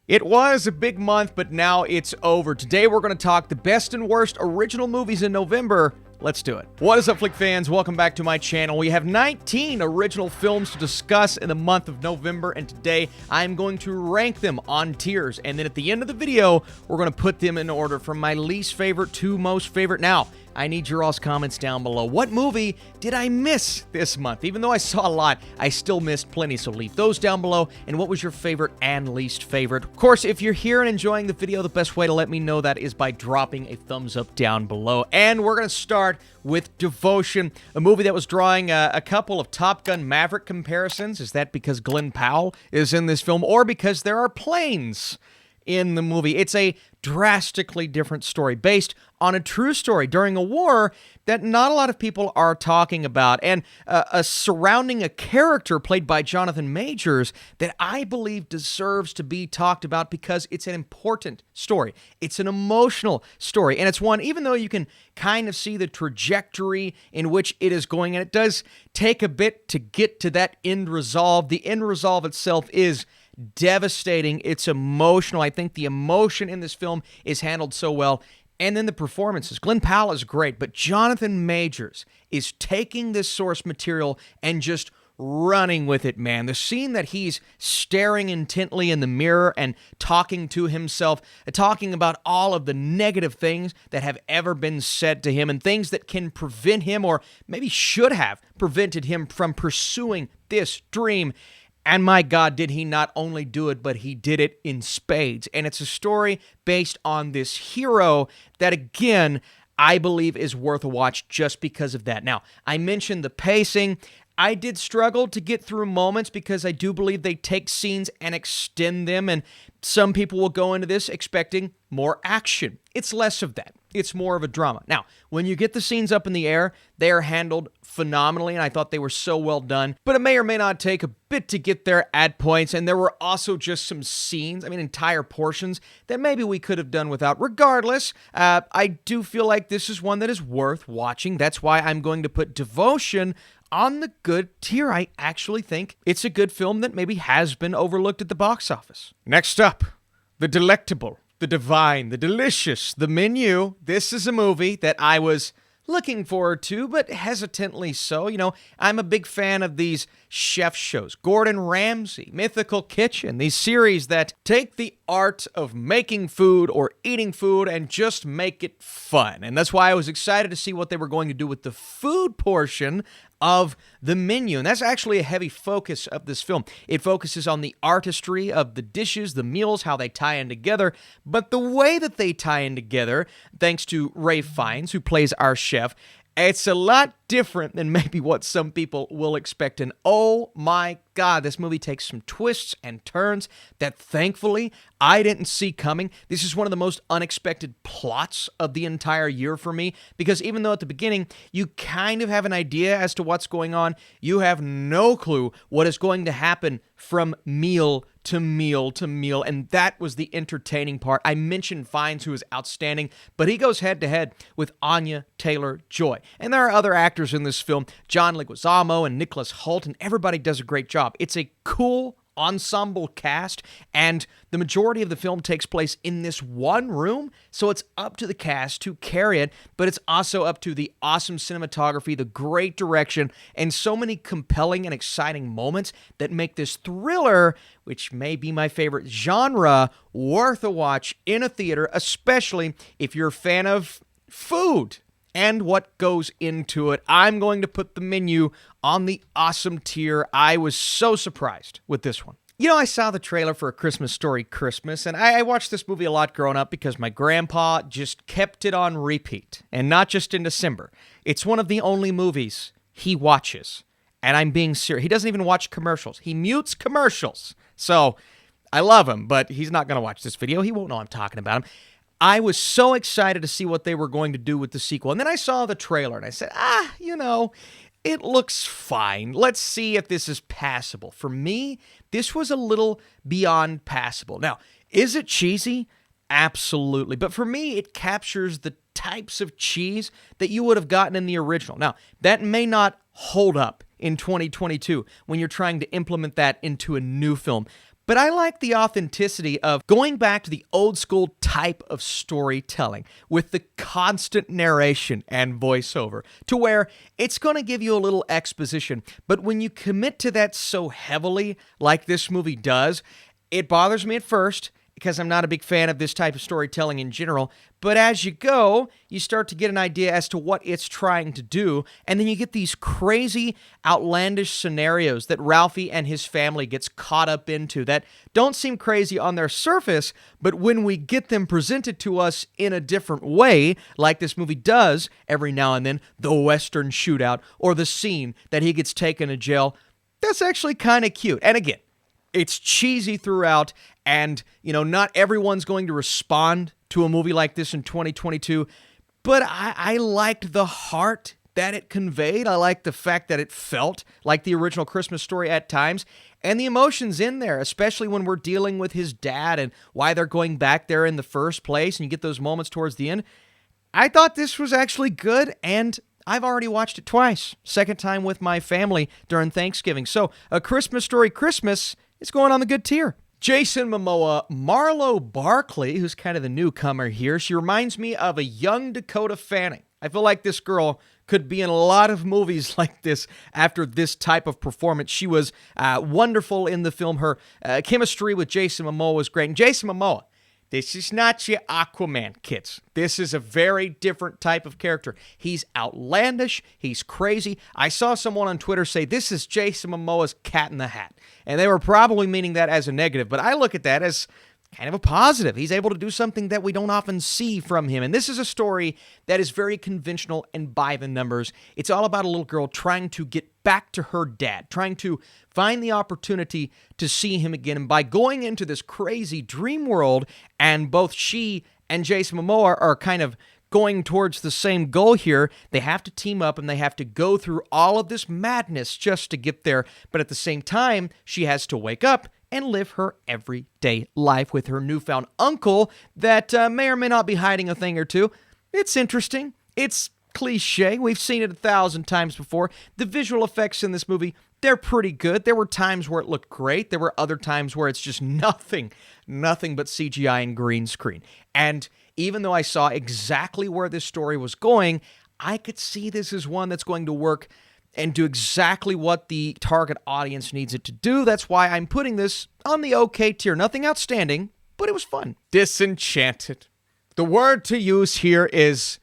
It was a big month, but now it's over. Today we're going to talk the best and worst original movies in November. Let's do it. What is up, flick fans? Welcome back to my channel. We have 19 original films to discuss in the month of November, and today I'm going to rank them on tiers. And then at the end of the video, we're going to put them in order from my least favorite to most favorite. Now, I need your all's comments down below. What movie did I miss this month? Even though I saw a lot, I still missed plenty, so leave those down below. And what was your favorite and least favorite? Of course, if you're here and enjoying the video, the best way to let me know that is by dropping a thumbs up down below. And we're going to start with Devotion, a movie that was drawing a couple of Top Gun Maverick comparisons. Is that because Glenn Powell is in this film, or because there are planes in the movie? It's a drastically different story based on a true story during a war that not a lot of people are talking about, and surrounding a character played by Jonathan Majors that I believe deserves to be talked about because it's an important story. It's an emotional story, and it's one, even though you can kind of see the trajectory in which it is going, and it does take a bit to get to that end resolve. The end resolve itself is devastating. It's emotional. I think the emotion in this film is handled so well. And then the performances. Glenn Powell is great, but Jonathan Majors is taking this source material and just running with it, man. The scene that he's staring intently in the mirror and talking to himself, talking about all of the negative things that have ever been said to him and things that can prevent him, or maybe should have prevented him from pursuing this dream. And my God, did he not only do it, but he did it in spades. And it's a story based on this hero that, again, I believe is worth a watch just because of that. Now, I mentioned the pacing. I did struggle to get through moments because I do believe they take scenes and extend them, and some people will go into this expecting more action. It's less of that. It's more of a drama. Now, when you get the scenes up in the air, they are handled phenomenally, and I thought they were so well done, but it may or may not take a bit to get there at points, and there were also just some scenes, entire portions, that maybe we could have done without. Regardless, I do feel like this is one that is worth watching. That's why I'm going to put Devotion on the good tier. I actually think it's a good film that maybe has been overlooked at the box office. Next up, The Delectable, The Divine, The Delicious, The Menu. This is a movie that I was looking forward to, but hesitantly so. You know, I'm a big fan of these chef shows. Gordon Ramsay, Mythical Kitchen, these series that take the art of making food or eating food and just make it fun. And that's why I was excited to see what they were going to do with the food portion of The Menu. And that's actually a heavy focus of this film. It focuses on the artistry of the dishes, the meals, how they tie in together. But the way that they tie in together, thanks to Ralph Fiennes, who plays our chef, it's a lot different than maybe what some people will expect. And oh my God, this movie takes some twists and turns that thankfully I didn't see coming. This is one of the most unexpected plots of the entire year for me, because even though at the beginning you kind of have an idea as to what's going on, you have no clue what is going to happen from meal to meal to meal, and that was the entertaining part. I mentioned Fiennes, who is outstanding, but he goes head-to-head with Anya Taylor-Joy. And there are other actors in this film, John Leguizamo and Nicholas Hoult, and everybody does a great job. It's a cool ensemble cast, and the majority of the film takes place in this one room, so it's up to the cast to carry it, but it's also up to the awesome cinematography, the great direction, and so many compelling and exciting moments that make this thriller, which may be my favorite genre, worth a watch in a theater, especially if you're a fan of food and what goes into it. I'm going to put The Menu on the awesome tier. I was so surprised with this one. You know, I saw the trailer for A Christmas Story Christmas, and I watched this movie a lot growing up because my grandpa just kept it on repeat, and not just in December. It's one of the only movies he watches, and I'm being serious. He doesn't even watch commercials. He mutes commercials. So, I love him, but he's not going to watch this video. He won't know I'm talking about him. I was so excited to see what they were going to do with the sequel. And then I saw the trailer and I said, it looks fine. Let's see if this is passable. For me, this was a little beyond passable. Now, is it cheesy? Absolutely. But for me, it captures the types of cheese that you would have gotten in the original. Now, that may not hold up in 2022 when you're trying to implement that into a new film. but I like the authenticity of going back to the old school type of storytelling with the constant narration and voiceover to where it's going to give you a little exposition. But when you commit to that so heavily, like this movie does, it bothers me at first because I'm not a big fan of this type of storytelling in general. But as you go, you start to get an idea as to what it's trying to do. And then you get these crazy, outlandish scenarios that Ralphie and his family gets caught up into that don't seem crazy on their surface, but when we get them presented to us in a different way, like this movie does every now and then, the Western shootout or the scene that he gets taken to jail, that's actually kind of cute. And again, it's cheesy throughout, and, not everyone's going to respond to a movie like this in 2022, but I liked the heart that it conveyed. I liked the fact that it felt like the original Christmas Story at times, and the emotions in there, especially when we're dealing with his dad and why they're going back there in the first place, and you get those moments towards the end. I thought this was actually good, and I've already watched it twice. Second time with my family during Thanksgiving. So, A Christmas Story Christmas is going on the good tier. Jason Momoa, Marlo Barkley, who's kind of the newcomer here. She reminds me of a young Dakota Fanning. I feel like this girl could be in a lot of movies like this after this type of performance. She was wonderful in the film. Her chemistry with Jason Momoa was great. And Jason Momoa, this is not your Aquaman, kids. This is a very different type of character. He's outlandish. He's crazy. I saw someone on Twitter say, this is Jason Momoa's Cat in the Hat. And they were probably meaning that as a negative, but I look at that as kind of a positive. He's able to do something that we don't often see from him. And this is a story that is very conventional and by the numbers. It's all about a little girl trying to get back to her dad, trying to find the opportunity to see him again. And by going into this crazy dream world, and both she and Jason Momoa are kind of going towards the same goal here, they have to team up and they have to go through all of this madness just to get there. But at the same time, she has to wake up and live her everyday life with her newfound uncle that may or may not be hiding a thing or two. It's interesting. It's cliche. We've seen it 1,000 times before. The visual effects in this movie, they're pretty good. There were times where it looked great. There were other times where it's just nothing but CGI and green screen. And even though I saw exactly where this story was going, I could see this as one that's going to work and do exactly what the target audience needs it to do. That's why I'm putting this on the okay tier. Nothing outstanding, but it was fun. Disenchanted. The word to use here is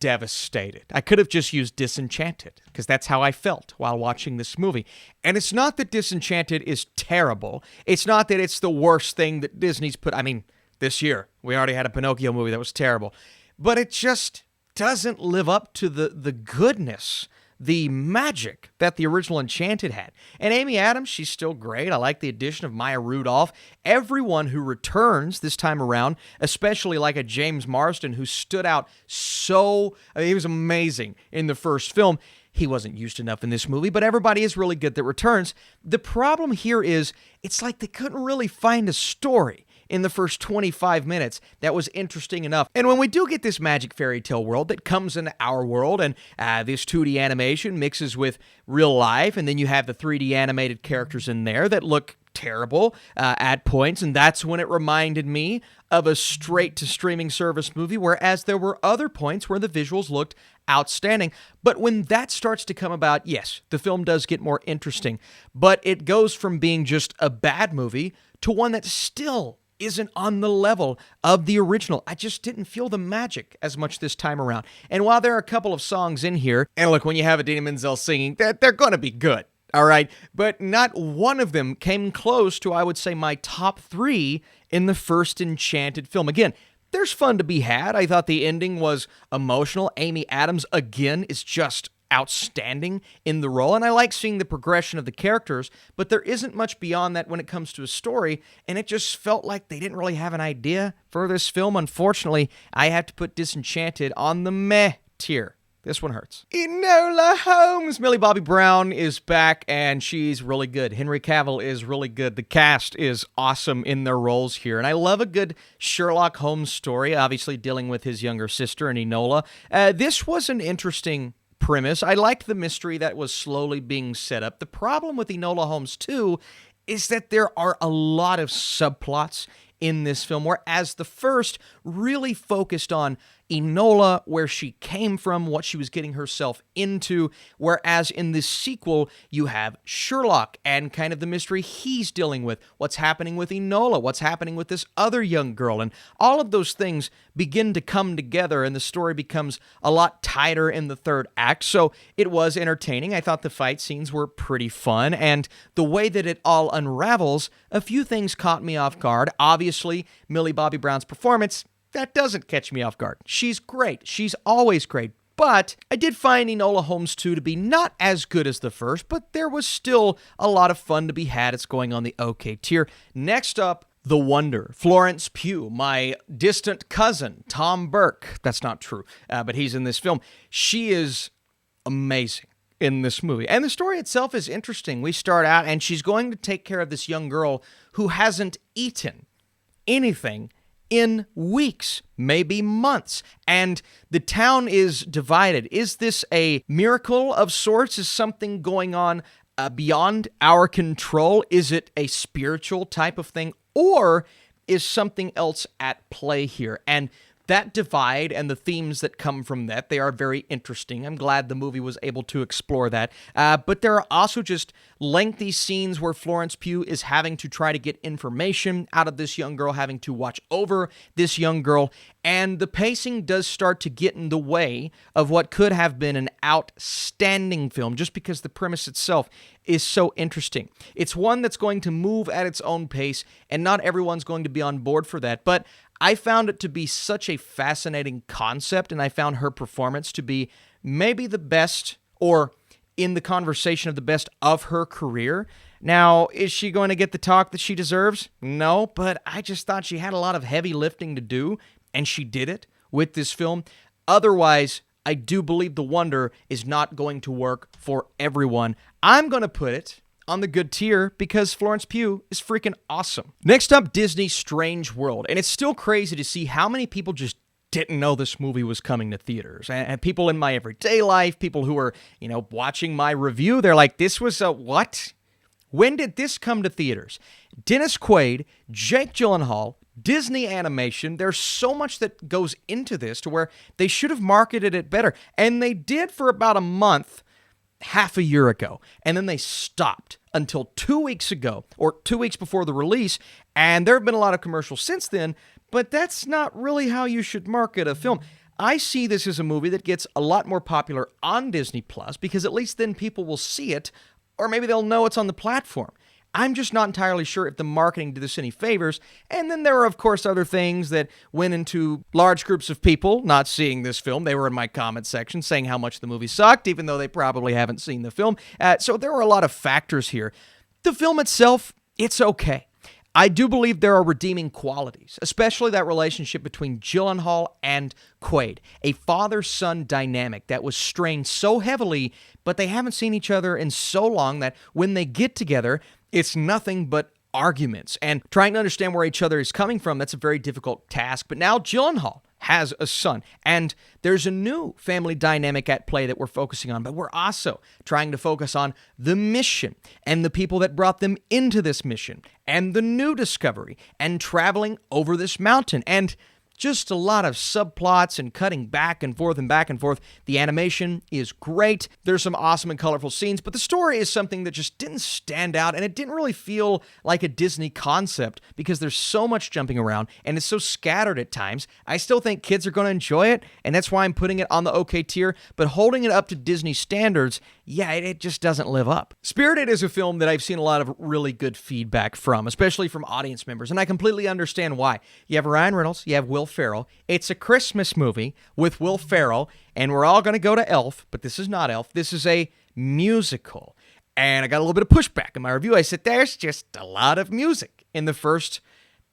devastated. I could have just used Disenchanted because that's how I felt while watching this movie. And it's not that Disenchanted is terrible. It's not that it's the worst thing that Disney's put. I mean, this year, we already had a Pinocchio movie that was terrible. But it just doesn't live up to the goodness, the magic that the original Enchanted had. And Amy Adams, she's still great. I like the addition of Maya Rudolph. Everyone who returns this time around, especially like a James Marsden who stood out he was amazing in the first film. He wasn't used enough in this movie, but everybody is really good that returns. The problem here is it's like they couldn't really find a story in the first 25 minutes that was interesting enough. And when we do get this magic fairy tale world that comes into our world, and this 2D animation mixes with real life, and then you have the 3D animated characters in there that look terrible at points, and that's when it reminded me of a straight-to-streaming service movie, whereas there were other points where the visuals looked outstanding. But when that starts to come about, yes, the film does get more interesting, but it goes from being just a bad movie to one that still isn't on the level of the original. I just didn't feel the magic as much this time around. And while there are a couple of songs in here, and look, when you have Idina Menzel singing, they're going to be good, all right? But not one of them came close to, I would say, my top 3 in the first Enchanted film. Again, there's fun to be had. I thought the ending was emotional. Amy Adams, again, is just outstanding in the role, and I like seeing the progression of the characters, but there isn't much beyond that when it comes to a story, and it just felt like they didn't really have an idea for this film. Unfortunately, I have to put Disenchanted on the meh tier. This one hurts. Enola Holmes! Millie Bobby Brown is back, and she's really good. Henry Cavill is really good. The cast is awesome in their roles here, and I love a good Sherlock Holmes story, obviously dealing with his younger sister and Enola. This was an interesting premise. I liked the mystery that was slowly being set up. The problem with Enola Holmes 2 is that there are a lot of subplots in this film, whereas the first really focused on Enola, where she came from, what she was getting herself into, whereas in this sequel, you have Sherlock and kind of the mystery he's dealing with, what's happening with Enola, what's happening with this other young girl, and all of those things begin to come together, and the story becomes a lot tighter in the third act, so it was entertaining. I thought the fight scenes were pretty fun, and the way that it all unravels, a few things caught me off guard. Obviously, Millie Bobby Brown's performance, that doesn't catch me off guard. She's great. She's always great. But I did find Enola Holmes 2 to be not as good as the first, but there was still a lot of fun to be had. It's going on the okay tier. Next up, The Wonder. Florence Pugh, my distant cousin, Tom Burke. That's not true, but he's in this film. She is amazing in this movie. And the story itself is interesting. We start out, and she's going to take care of this young girl who hasn't eaten anything in weeks, maybe months, and the town is divided. Is this a miracle of sorts? Is something going on beyond our control? Is it a spiritual type of thing, or is something else at play here? And that divide and the themes that come from that, they are very interesting. I'm glad the movie was able to explore that. But there are also just lengthy scenes where Florence Pugh is having to try to get information out of this young girl, having to watch over this young girl, and the pacing does start to get in the way of what could have been an outstanding film, just because the premise itself is so interesting. It's one that's going to move at its own pace, and not everyone's going to be on board for that, but I found it to be such a fascinating concept, and I found her performance to be maybe the best, or in the conversation of the best of her career. Now, is she going to get the talk that she deserves? No, but I just thought she had a lot of heavy lifting to do, and she did it with this film. Otherwise, I do believe The Wonder is not going to work for everyone. I'm going to put it on the good tier because Florence Pugh is freaking awesome. Next up, Disney's Strange World. And it's still crazy to see how many people just didn't know this movie was coming to theaters. And people in my everyday life, people who are, watching my review, they're like, this was a what? When did this come to theaters? Dennis Quaid, Jake Gyllenhaal, Disney Animation, there's so much that goes into this to where they should have marketed it better. And they did for about a month, half a year ago, and then they stopped until 2 weeks ago, or 2 weeks before the release, and there have been a lot of commercials since then, but that's not really how you should market a film. I see this as a movie that gets a lot more popular on Disney Plus, because at least then people will see it, or maybe they'll know it's on the platform. I'm just not entirely sure if the marketing did this any favors. And then there are, of course, other things that went into large groups of people not seeing this film. They were in my comment section saying how much the movie sucked, even though they probably haven't seen the film. So there are a lot of factors here. The film itself, it's okay. I do believe there are redeeming qualities, especially that relationship between Gyllenhaal and Quaid, a father-son dynamic that was strained so heavily, but they haven't seen each other in so long that when they get together, it's nothing but arguments. And trying to understand where each other is coming from, that's a very difficult task. But now Gyllenhaal has a son, and there's a new family dynamic at play that we're focusing on, but we're also trying to focus on the mission and the people that brought them into this mission and the new discovery and traveling over this mountain and just a lot of subplots and cutting back and forth and back and forth. The animation is great. There's some awesome and colorful scenes, but the story is something that just didn't stand out, and it didn't really feel like a Disney concept because there's so much jumping around, and it's so scattered at times. I still think kids are going to enjoy it, and that's why I'm putting it on the okay tier, but holding it up to Disney standards, yeah, it just doesn't live up. Spirited is a film that I've seen a lot of really good feedback from, especially from audience members, and I completely understand why. You have Ryan Reynolds, you have Will Ferrell. It's a Christmas movie with Will Ferrell, and we're all going to go to Elf, but this is not Elf. This is a musical. And I got a little bit of pushback in my review. I said, there's just a lot of music in the first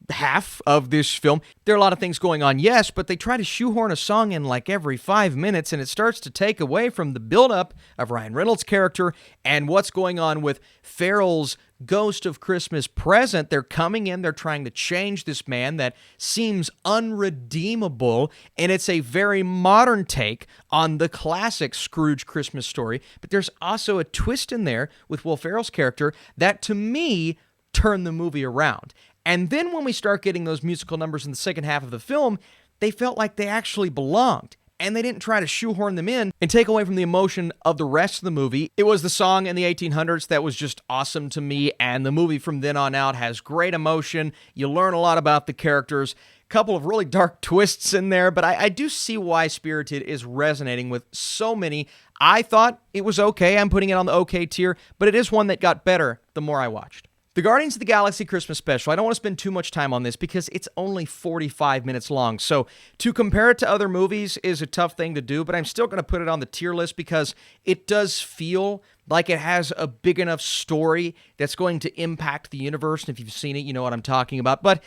half of this film. There are a lot of things going on, yes, but they try to shoehorn a song in like every 5 minutes, and it starts to take away from the buildup of Ryan Reynolds' character and what's going on with Ferrell's Ghost of Christmas Present. They're coming in, they're trying to change this man that seems unredeemable, and it's a very modern take on the classic Scrooge Christmas story, but there's also a twist in there with Will Ferrell's character that, to me, turn the movie around. And then when we start getting those musical numbers in the second half of the film, they felt like they actually belonged. And they didn't try to shoehorn them in and take away from the emotion of the rest of the movie. It was the song in the 1800s that was just awesome to me, and the movie from then on out has great emotion. You learn a lot about the characters. Couple of really dark twists in there, but I do see why Spirited is resonating with so many. I thought it was okay. I'm putting it on the okay tier, but it is one that got better the more I watched. The Guardians of the Galaxy Christmas Special, I don't want to spend too much time on this because it's only 45 minutes long, so to compare it to other movies is a tough thing to do, but I'm still going to put it on the tier list because it does feel like it has a big enough story that's going to impact the universe, and if you've seen it, you know what I'm talking about, but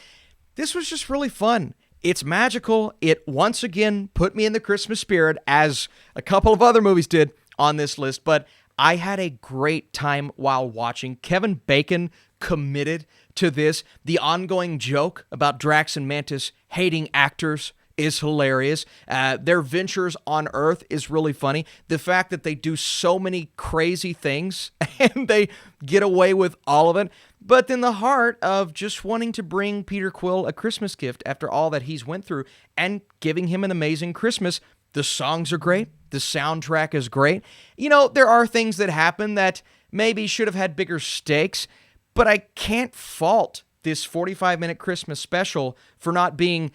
this was just really fun. It's magical. It once again put me in the Christmas spirit, as a couple of other movies did on this list, but I had a great time while watching. Kevin Bacon committed to this. The ongoing joke about Drax and Mantis hating actors is hilarious. Their ventures on Earth is really funny. The fact that they do so many crazy things and they get away with all of it, but then the heart of just wanting to bring Peter Quill a Christmas gift after all that he's went through and giving him an amazing Christmas. The songs are great. The soundtrack is great. You know, there are things that happen that maybe should have had bigger stakes, but I can't fault this 45-minute Christmas special for not being,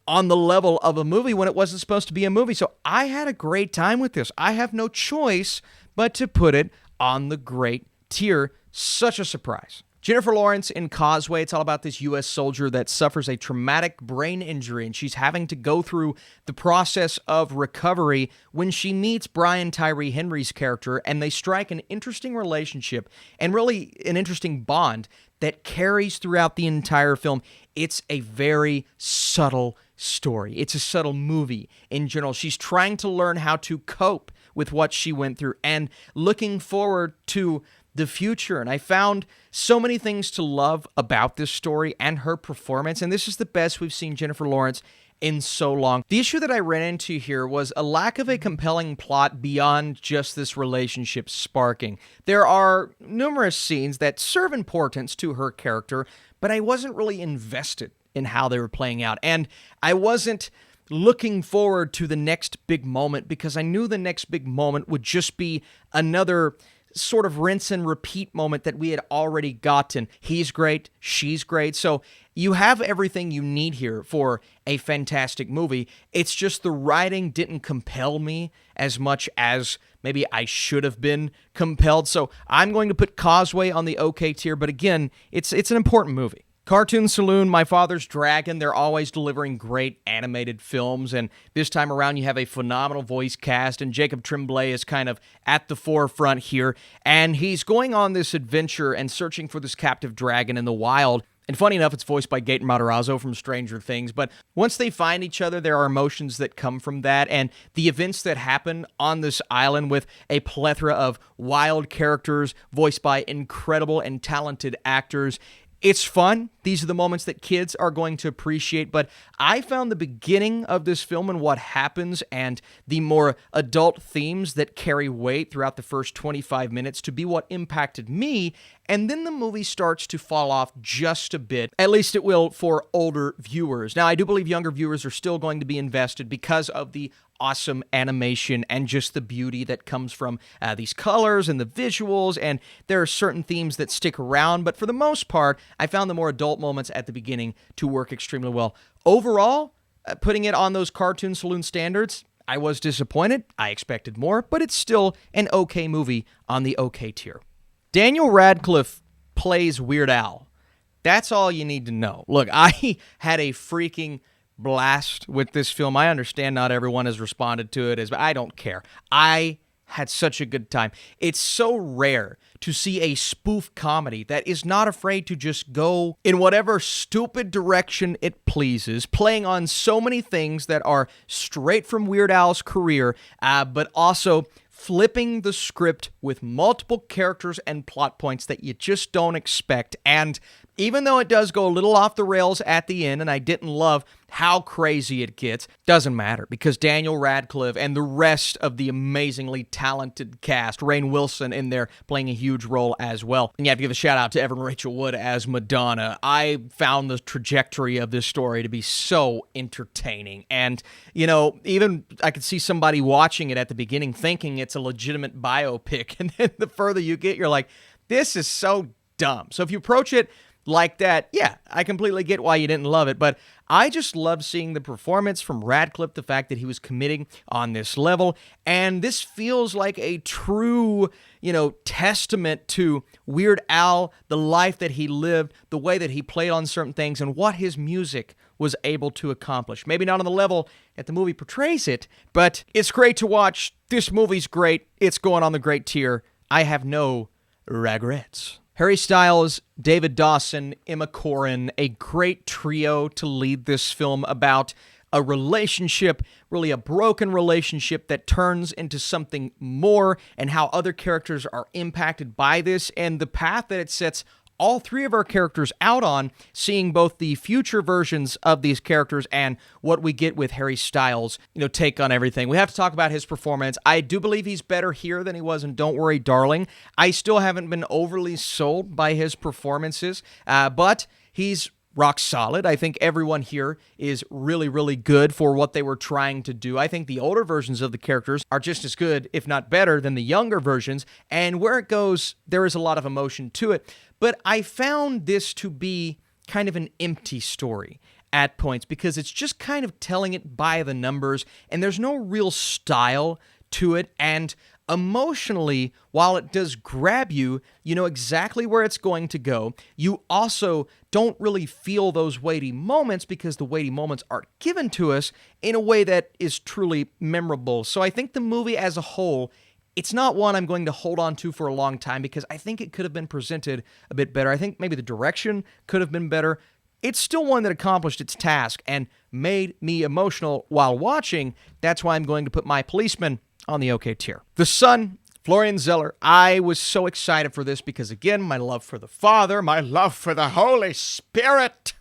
on the level of a movie when it wasn't supposed to be a movie. So I had a great time with this. I have no choice but to put it on the great tier. Such a surprise. Jennifer Lawrence in Causeway, it's all about this U.S. soldier that suffers a traumatic brain injury, and she's having to go through the process of recovery when she meets Brian Tyree Henry's character, and they strike an interesting relationship and really an interesting bond that carries throughout the entire film. It's a very subtle story. It's a subtle movie in general. She's trying to learn how to cope with what she went through and looking forward to the future. And I found so many things to love about this story and her performance. And this is the best we've seen Jennifer Lawrence in so long. The issue that I ran into here was a lack of a compelling plot beyond just this relationship sparking. There are numerous scenes that serve importance to her character, but I wasn't really invested in how they were playing out. And I wasn't looking forward to the next big moment because I knew the next big moment would just be another sort of rinse and repeat moment that we had already gotten. He's great, she's great. So you have everything you need here for a fantastic movie. It's just the writing didn't compel me as much as maybe I should have been compelled. So I'm going to put Causeway on the okay tier, but again, it's an important movie. Cartoon Saloon, My Father's Dragon, they're always delivering great animated films, and this time around you have a phenomenal voice cast, and Jacob Tremblay is kind of at the forefront here, and he's going on this adventure and searching for this captive dragon in the wild. And funny enough, it's voiced by Gaten Matarazzo from Stranger Things, but once they find each other, there are emotions that come from that, and the events that happen on this island with a plethora of wild characters voiced by incredible and talented actors. It's fun. These are the moments that kids are going to appreciate, but I found the beginning of this film and what happens and the more adult themes that carry weight throughout the first 25 minutes to be what impacted me, and then the movie starts to fall off just a bit. At least it will for older viewers. Now, I do believe younger viewers are still going to be invested because of the awesome animation and just the beauty that comes from these colors and the visuals, and there are certain themes that stick around, but for the most part, I found the more adult moments at the beginning to work extremely well. Overall, putting it on those Cartoon Saloon standards, I was disappointed. I expected more, but it's still an okay movie on the okay tier. Daniel Radcliffe plays Weird Al. That's all you need to know. Look, I had a freaking blast with this film. I understand not everyone has responded to it, but I don't care. I had such a good time. It's so rare to see a spoof comedy that is not afraid to just go in whatever stupid direction it pleases, playing on so many things that are straight from Weird Al's career, but also flipping the script with multiple characters and plot points that you just don't expect. And Even though it does go a little off the rails at the end, and I didn't love how crazy it gets, doesn't matter because Daniel Radcliffe and the rest of the amazingly talented cast, Rainn Wilson in there playing a huge role as well. And you have to give a shout out to Evan Rachel Wood as Madonna. I found the trajectory of this story to be so entertaining. And, even I could see somebody watching it at the beginning thinking it's a legitimate biopic. And then the further you get, you're like, this is so dumb. So if you approach it like that, yeah, I completely get why you didn't love it, but I just loved seeing the performance from Radcliffe, the fact that he was committing on this level, and this feels like a true, testament to Weird Al, the life that he lived, the way that he played on certain things, and what his music was able to accomplish. Maybe not on the level that the movie portrays it, but it's great to watch. This movie's great. It's going on the great tier. I have no regrets. Harry Styles, David Dawson, Emma Corrin, a great trio to lead this film about a relationship, really a broken relationship that turns into something more, and how other characters are impacted by this, and the path that it sets all three of our characters out on, seeing both the future versions of these characters and what we get with Harry Styles' take on everything. We have to talk about his performance. I do believe he's better here than he was in Don't Worry, Darling. I still haven't been overly sold by his performances, but he's rock solid. I think everyone here is really, really good for what they were trying to do. I think the older versions of the characters are just as good, if not better, than the younger versions. And where it goes, there is a lot of emotion to it. But I found this to be kind of an empty story at points because it's just kind of telling it by the numbers, and there's no real style to it. And emotionally, while it does grab you, you know exactly where it's going to go. You also don't really feel those weighty moments because the weighty moments are given to us in a way that is truly memorable. So I think the movie as a whole, it's not one I'm going to hold on to for a long time because I think it could have been presented a bit better. I think maybe the direction could have been better. It's still one that accomplished its task and made me emotional while watching. That's why I'm going to put my Policeman on the OK tier. The son, Florian Zeller. I was so excited for this because, again, my love for the Father, my love for the Holy Spirit.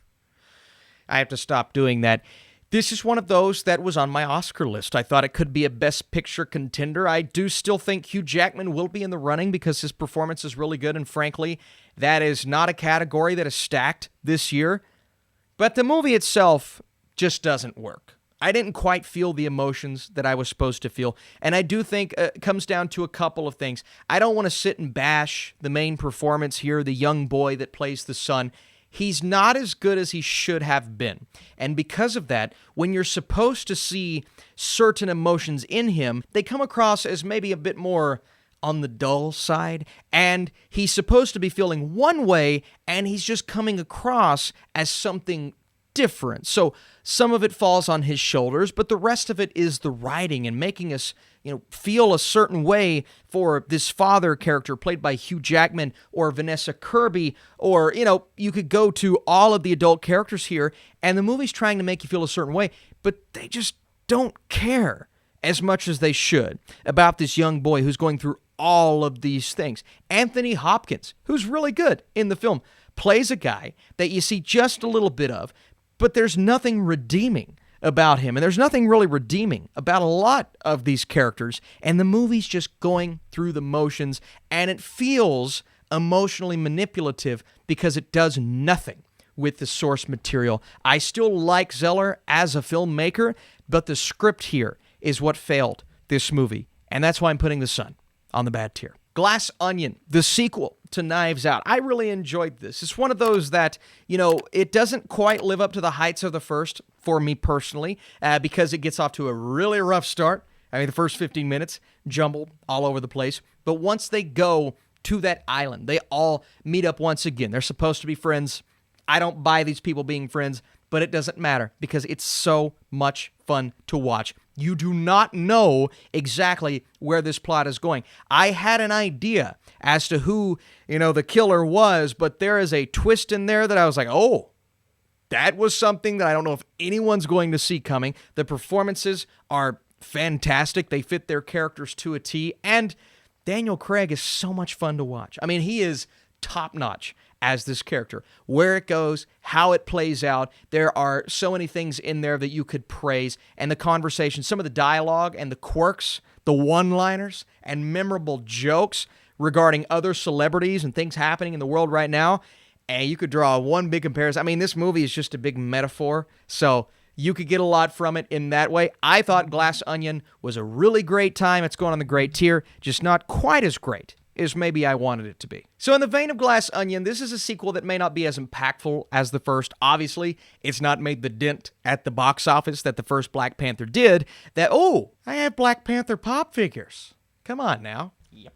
I have to stop doing that. This is one of those that was on my Oscar list. I thought it could be a Best Picture contender. I do still think Hugh Jackman will be in the running because his performance is really good, and frankly, that is not a category that is stacked this year. But the movie itself just doesn't work. I didn't quite feel the emotions that I was supposed to feel, and I do think it comes down to a couple of things. I don't want to sit and bash the main performance here, the young boy that plays the son. He's not as good as he should have been, and because of that, when you're supposed to see certain emotions in him, they come across as maybe a bit more on the dull side, and he's supposed to be feeling one way, and he's just coming across as something different. So some of it falls on his shoulders, but the rest of it is the writing and making us, feel a certain way for this father character played by Hugh Jackman or Vanessa Kirby, or, you could go to all of the adult characters here, and the movie's trying to make you feel a certain way, but they just don't care as much as they should about this young boy who's going through all of these things. Anthony Hopkins, who's really good in the film, plays a guy that you see just a little bit of, but there's nothing redeeming about him, and there's nothing really redeeming about a lot of these characters, and the movie's just going through the motions, and it feels emotionally manipulative because it does nothing with the source material. I still like Zeller as a filmmaker, but the script here is what failed this movie, and that's why I'm putting The Son on the bad tier. Glass Onion, the sequel to Knives Out. I really enjoyed this. It's one of those that, it doesn't quite live up to the heights of the first for me personally, because it gets off to a really rough start. I mean, the first 15 minutes, jumbled all over the place. But once they go to that island, they all meet up once again. They're supposed to be friends. I don't buy these people being friends, but it doesn't matter because it's so much fun to watch. You do not know exactly where this plot is going. I had an idea as to who, the killer was, but there is a twist in there that I was like, oh, that was something that I don't know if anyone's going to see coming. The performances are fantastic. They fit their characters to a T, and Daniel Craig is so much fun to watch. I mean, he is top-notch as this character. Where it goes, how it plays out. There are so many things in there that you could praise. And the conversation, some of the dialogue and the quirks, the one-liners and memorable jokes regarding other celebrities and things happening in the world right now. And you could draw one big comparison. I mean, this movie is just a big metaphor, so you could get a lot from it in that way. I thought Glass Onion was a really great time. It's going on the great tier, just not quite as great as maybe I wanted it to be. So in the vein of Glass Onion, this is a sequel that may not be as impactful as the first. Obviously, it's not made the dent at the box office that the first Black Panther did. That, oh, I have Black Panther pop figures. Come on now. Yep.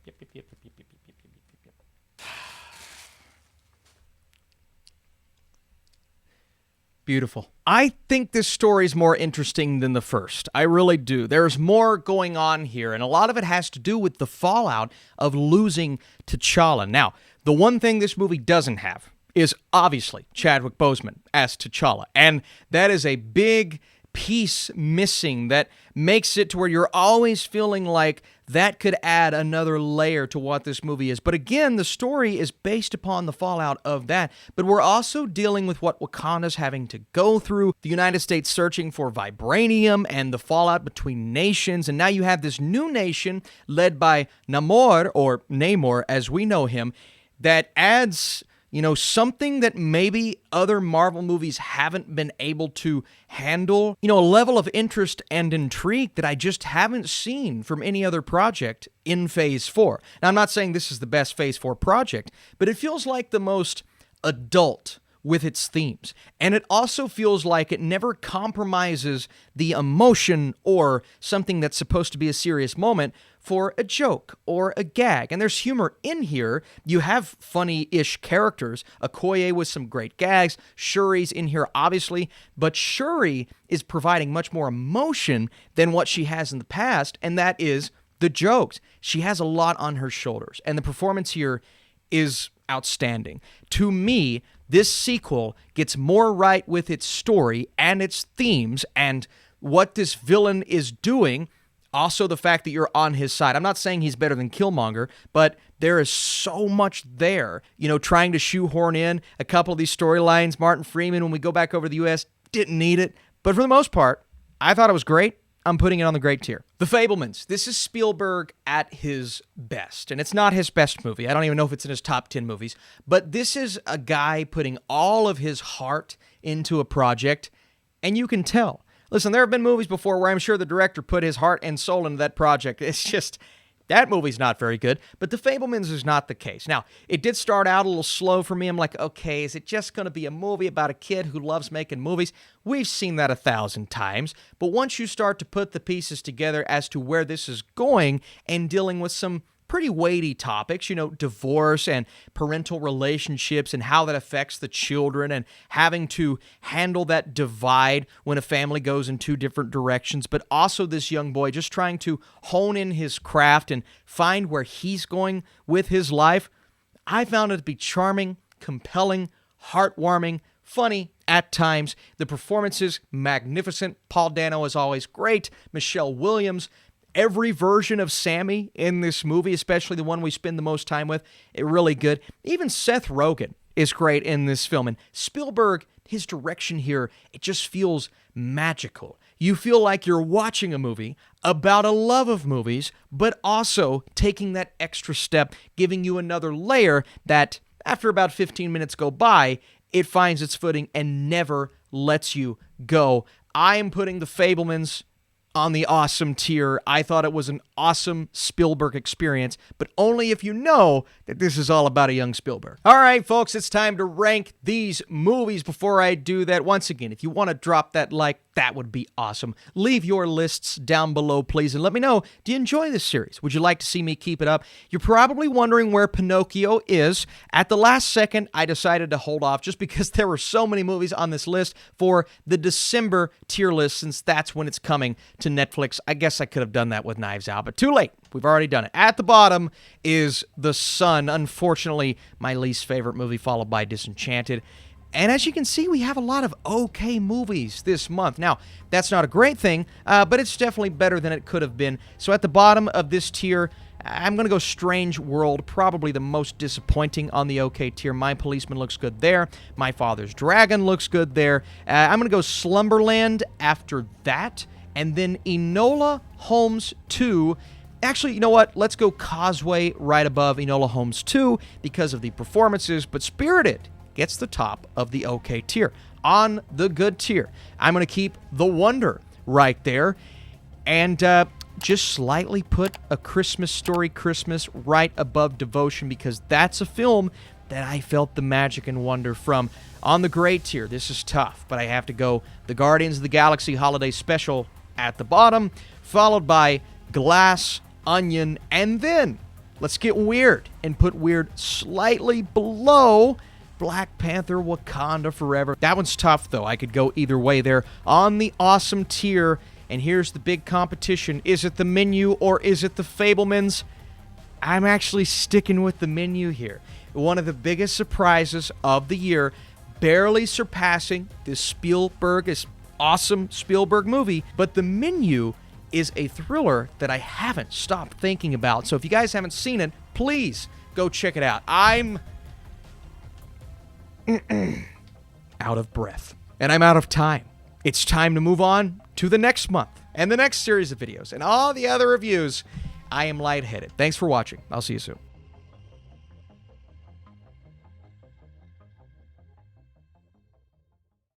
Beautiful. I think this story is more interesting than the first. I really do. There's more going on here, and a lot of it has to do with the fallout of losing T'Challa. Now, the one thing this movie doesn't have is obviously Chadwick Boseman as T'Challa, and that is a big piece missing that makes it to where you're always feeling like that could add another layer to what this movie is. But again, the story is based upon the fallout of that. But we're also dealing with what Wakanda's having to go through, the United States searching for vibranium and the fallout between nations. And now you have this new nation led by Namor, or Namor as we know him, that adds, you know, something that maybe other Marvel movies haven't been able to handle. You know, a level of interest and intrigue that I just haven't seen from any other project in Phase 4. Now, I'm not saying this is the best Phase 4 project, but it feels like the most adult with its themes. And it also feels like it never compromises the emotion or something that's supposed to be a serious moment for a joke or a gag. And there's humor in here. You have funny-ish characters. Okoye with some great gags. Shuri's in here, obviously. But Shuri is providing much more emotion than what she has in the past, and that is the jokes. She has a lot on her shoulders, and the performance here is outstanding. To me, this sequel gets more right with its story and its themes and what this villain is doing. Also, the fact that you're on his side. I'm not saying he's better than Killmonger, but there is so much there. You know, trying to shoehorn in a couple of these storylines. Martin Freeman, when we go back over to the U.S., didn't need it. But for the most part, I thought it was great. I'm putting it on the great tier. The Fabelmans. This is Spielberg at his best. And it's not his best movie. I don't even know if it's in his top 10 movies. But this is a guy putting all of his heart into a project, and you can tell. Listen, there have been movies before where I'm sure the director put his heart and soul into that project. It's just, that movie's not very good. But The Fabelmans is not the case. Now, it did start out a little slow for me. I'm like, okay, is it just going to be a movie about a kid who loves making movies? We've seen that 1,000 times. But once you start to put the pieces together as to where this is going and dealing with some pretty weighty topics, you know, divorce and parental relationships and how that affects the children and having to handle that divide when a family goes in two different directions, but also this young boy just trying to hone in his craft and find where he's going with his life. I found it to be charming, compelling, heartwarming, funny at times. The performances, magnificent. Paul Dano is always great. Michelle Williams. Every version of Sammy in this movie, especially the one we spend the most time with, really good. Even Seth Rogen is great in this film. And Spielberg, his direction here, it just feels magical. You feel like you're watching a movie about a love of movies, but also taking that extra step, giving you another layer that, after about 15 minutes go by, it finds its footing and never lets you go. I am putting The Fabelmans on the awesome tier. I thought it was an awesome Spielberg experience, but only if you know that this is all about a young Spielberg. All right, folks, it's time to rank these movies. Before I do that, once again, if you want to drop that like, that would be awesome. Leave your lists down below, please, and let me know, do you enjoy this series? Would you like to see me keep it up? You're probably wondering where Pinocchio is. At the last second, I decided to hold off just because there were so many movies on this list for the December tier list, since that's when it's coming to Netflix. I guess I could have done that with Knives Out, but too late. We've already done it. At the bottom is The Sun, unfortunately my least favorite movie, followed by Disenchanted. And as you can see, we have a lot of okay movies this month. Now, that's not a great thing, but it's definitely better than it could have been. So at the bottom of this tier, I'm going to go Strange World, probably the most disappointing on the OK tier. My Policeman looks good there. My Father's Dragon looks good there. I'm going to go Slumberland after that, and then Enola Holmes 2. Actually, you know what? Let's go Causeway right above Enola Holmes 2 because of the performances, but Spirited gets the top of the OK tier. On the good tier, I'm going to keep The Wonder right there, and just slightly put A Christmas Story Christmas right above Devotion because that's a film that I felt the magic and wonder from. On the great tier, this is tough, but I have to go The Guardians of the Galaxy Holiday Special at the bottom, followed by Glass Onion, and then let's get weird and put Weird slightly below Black Panther Wakanda Forever. That one's tough, though. I could go either way there. On the awesome tier, and here's the big competition. Is it The Menu or is it The Fabelmans? I'm actually sticking with The Menu here. One of the biggest surprises of the year, barely surpassing this Spielberg, awesome Spielberg movie, but The Menu is a thriller that I haven't stopped thinking about. So if you guys haven't seen it, please go check it out. I'm out of breath, and I'm out of time. It's time to move on to the next month and the next series of videos and all the other reviews. I am lightheaded. Thanks for watching. I'll see you soon.